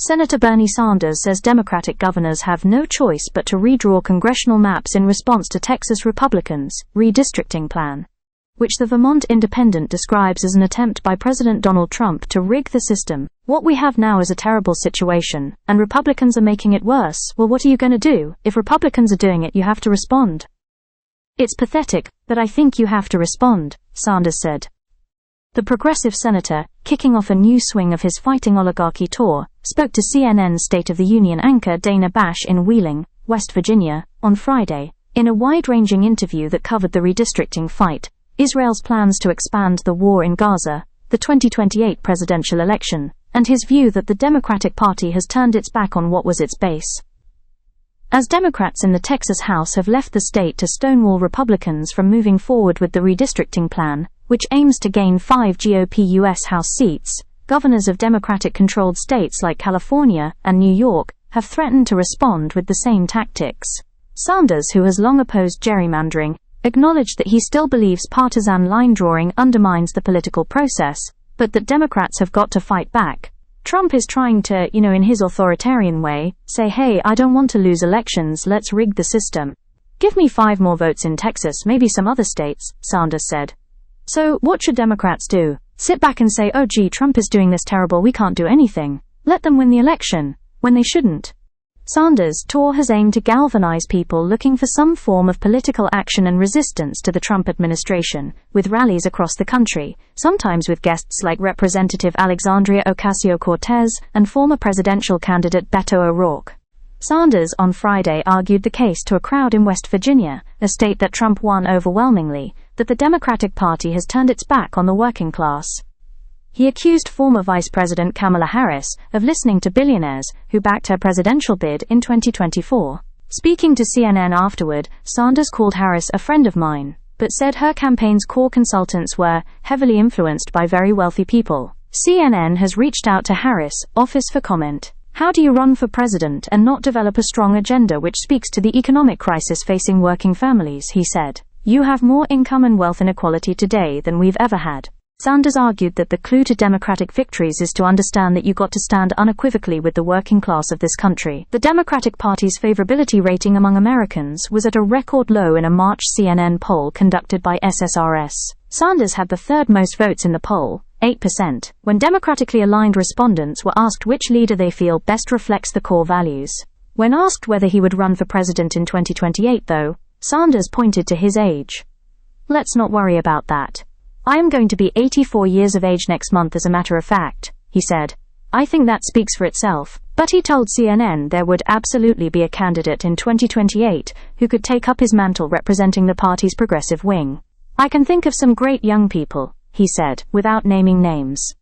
Senator Bernie Sanders says Democratic governors have no choice but to redraw congressional maps in response to Texas Republicans' redistricting plan, which the Vermont Independent describes as an attempt by President Donald Trump to rig the system. "What we have now is a terrible situation, and Republicans are making it worse. Well, what are you going to do? If Republicans are doing it, you have to respond. It's pathetic, but I think you have to respond," Sanders said. The progressive senator, kicking off a new swing of his fighting oligarchy tour, spoke to CNN's State of the Union anchor Dana Bash in Wheeling, West Virginia, on Friday, in a wide-ranging interview that covered the redistricting fight, Israel's plans to expand the war in Gaza, the 2028 presidential election, and his view that the Democratic Party has turned its back on what was its base. As Democrats in the Texas House have left the state to stonewall Republicans from moving forward with the redistricting plan, which aims to gain 5 GOP U.S. House seats, governors of Democratic-controlled states like California and New York have threatened to respond with the same tactics. Sanders, who has long opposed gerrymandering, acknowledged that he still believes partisan line drawing undermines the political process, but that Democrats have got to fight back. Trump is trying to, in his authoritarian way, say, "Hey, I don't want to lose elections, let's rig the system. Give me 5 more votes in Texas, maybe some other states," Sanders said. So, what should Democrats do? Sit back and say, "Oh gee, Trump is doing this terrible, we can't do anything. Let them win the election," when they shouldn't. Sanders' tour has aimed to galvanize people looking for some form of political action and resistance to the Trump administration, with rallies across the country, sometimes with guests like Representative Alexandria Ocasio-Cortez and former presidential candidate Beto O'Rourke. Sanders on Friday argued the case to a crowd in West Virginia, a state that Trump won overwhelmingly, that the Democratic Party has turned its back on the working class. He accused former Vice President Kamala Harris of listening to billionaires who backed her presidential bid in 2024. Speaking to CNN afterward, Sanders called Harris a friend of mine, but said her campaign's core consultants were heavily influenced by very wealthy people. CNN has reached out to Harris' office for comment. "How do you run for president and not develop a strong agenda which speaks to the economic crisis facing working families?" he said. "You have more income and wealth inequality today than we've ever had." Sanders argued that the clue to Democratic victories is to understand that you got to stand unequivocally with the working class of this country. The Democratic Party's favorability rating among Americans was at a record low in a March CNN poll conducted by SSRS. Sanders had the third most votes in the poll, 8%, when democratically aligned respondents were asked which leader they feel best reflects the core values. When asked whether he would run for president in 2028 though, Sanders pointed to his age. "Let's not worry about that. I am going to be 84 years of age next month as a matter of fact," he said. "I think that speaks for itself." But he told CNN there would absolutely be a candidate in 2028 who could take up his mantle representing the party's progressive wing. "I can think of some great young people," he said, without naming names.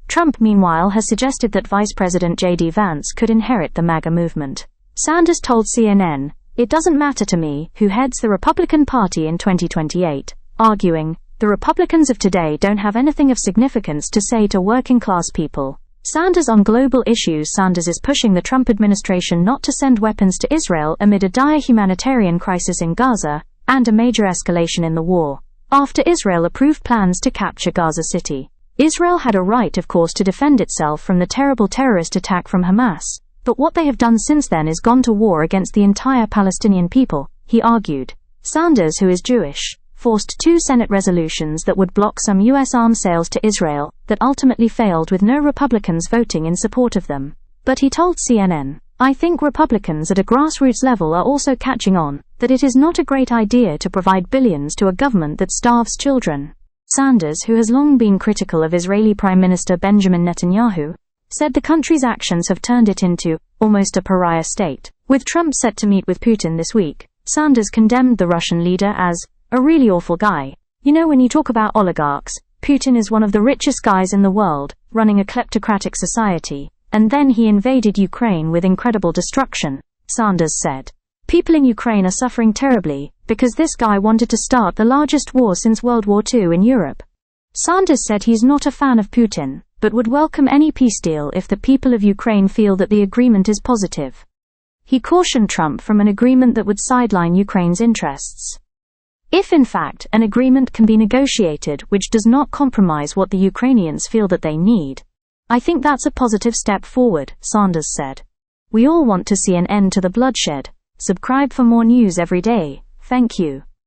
Trump, meanwhile, has suggested that Vice President J.D. Vance could inherit the MAGA movement. Sanders told CNN, "It doesn't matter to me who heads the Republican Party in 2028, arguing, the Republicans of today don't have anything of significance to say to working-class people." Sanders on global issues. Sanders is pushing the Trump administration not to send weapons to Israel amid a dire humanitarian crisis in Gaza and a major escalation in the war, after Israel approved plans to capture Gaza City. Israel had a right, of course, to defend itself from the terrible terrorist attack from Hamas, but what they have done since then is gone to war against the entire Palestinian people, he argued. Sanders, who is Jewish, forced 2 Senate resolutions that would block some U.S. arms sales to Israel that ultimately failed with no Republicans voting in support of them. But he told CNN, "I think Republicans at a grassroots level are also catching on that it is not a great idea to provide billions to a government that starves children." Sanders, who has long been critical of Israeli Prime Minister Benjamin Netanyahu, said the country's actions have turned it into almost a pariah state. With Trump set to meet with Putin this week, Sanders condemned the Russian leader as a really awful guy. When you talk about oligarchs, Putin is one of the richest guys in the world, running a kleptocratic society, and then he invaded Ukraine with incredible destruction, Sanders said. "People in Ukraine are suffering terribly, because this guy wanted to start the largest war since World War II in Europe." Sanders said he's not a fan of Putin, but would welcome any peace deal if the people of Ukraine feel that the agreement is positive. He cautioned Trump from an agreement that would sideline Ukraine's interests. If in fact an agreement can be negotiated which does not compromise what the Ukrainians feel that they need, I think that's a positive step forward, Sanders said. We all want to see an end to the bloodshed. Subscribe for more news every day. Thank you.